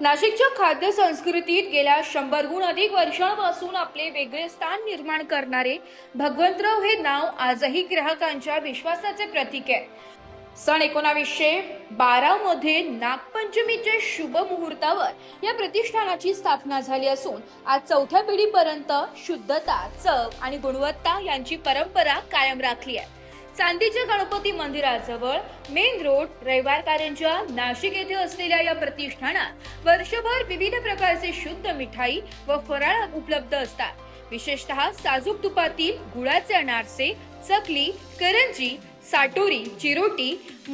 नाशिकच्या खाद्य संस्कृतीत गेल्या 100हून अधिक वर्षांपासून आपले वेगळे स्थान निर्माण करणारे भगवंतराव हे नाव आजही ग्राहकांच्या विश्वासाचे प्रतीक आहे। सन 1912 मध्ये नागपंचमीच्या शुभ मुहूर्तावर या प्रतिष्ठानाची स्थापना झाली असून आज चौथ्या पिढीपर्यंत शुद्धता, चव आणि गुणवत्ता यांची परंपरा कायम राखली आहे। चांदीच्या गणपती मंदिराजवळ मेन रोड रविवार कारंजा नाशिक येथे असलेल्या या प्रतिष्ठानात वर्षभर विविध प्रकारचे शुद्ध मिठाई व फराळ उपलब्ध असतात। विशेषतः साजूक तुपातील गुळाचे अनारसे, चकली, करंजी, साटोरी, चिरोटी,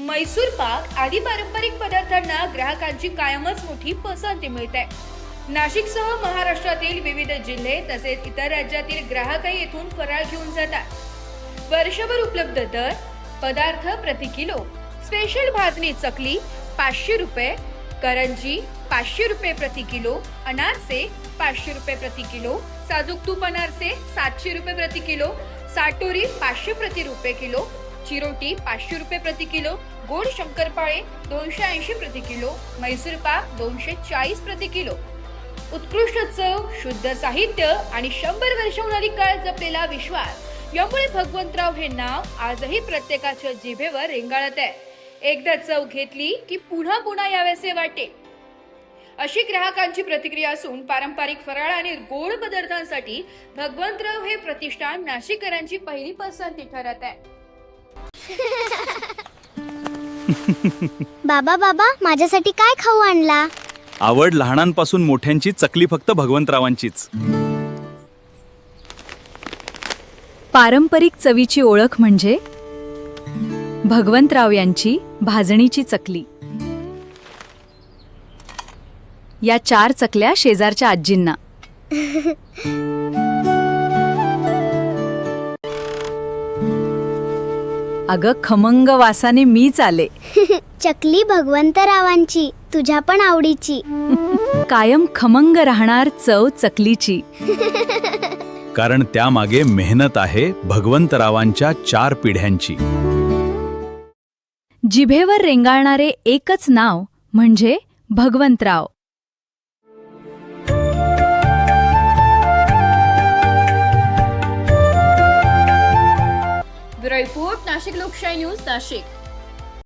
मैसूर पाक आदी पारंपरिक पदार्थांना ग्राहकांची कायमच मोठी पसंती मिळते। नाशिकसह महाराष्ट्रातील विविध जिल्हे तसेच इतर राज्यातील ग्राहकही येथून फराळ घेऊन जातात। वर्षभर उपलब्ध दर पदार्थ प्रति किलो स्पेशल भाजणी चकली 500 रुपये, करंजी 500 रुपये प्रति किलो, अनारसे 500 रुपये प्रति किलो, साजूक तूप अनारसे 700 रुपये प्रति किलो, साटोरी 500 प्रति रुपये किलो, चिरोटी 500 रुपये प्रति किलो, गोड शंकरपाळे 280 प्रति किलो, मैसूर पाक 240 प्रति किलो। उत्कृष्ट चव, शुद्ध साहित्य आणि 100 वर्षांहून अधिक काळ जपलेला विश्वास यामुळे भगवंतराव हे नाव आजही प्रत्येकाच्या जिभेवर रेंगाळत आहे। एकदा चव घेतली की पुन्हा पुन्हा यावेसे वाटे, अशी ग्राहकांची प्रतिक्रिया असून पारंपरिक फराळ आणि गोड पदार्थांसाठी भगवंतराव हे प्रतिष्ठान नाशिककरांची पहिली पसंती ठरत आहे। बाबा बाबा माझ्यासाठी काय खाऊ आणला? आवड लहानांपासून मोठ्यांची चकली फक्त भगवंतरावांचीच। पारंपरिक चवीची ओळख म्हणजे भगवंतराव यांची भाजणीची चकली। या 4 चकल्या शेजारच्या आजींना। अगं खमंग वासाने मीच आले। चकली भगवंतरावांची, तुझ्या पण आवडीची। कायम खमंग राहणार चव चकलीची। कारण त्यामागे मेहनत आहे भगवंतरावांच्या 4 पिढ्यांची। जिभेवर रेंगाळणारे एकच नाव म्हणजे भगवंतराव। ब्युरो रिपोर्ट, नाशिक लोकशाही न्यूज, नाशिक।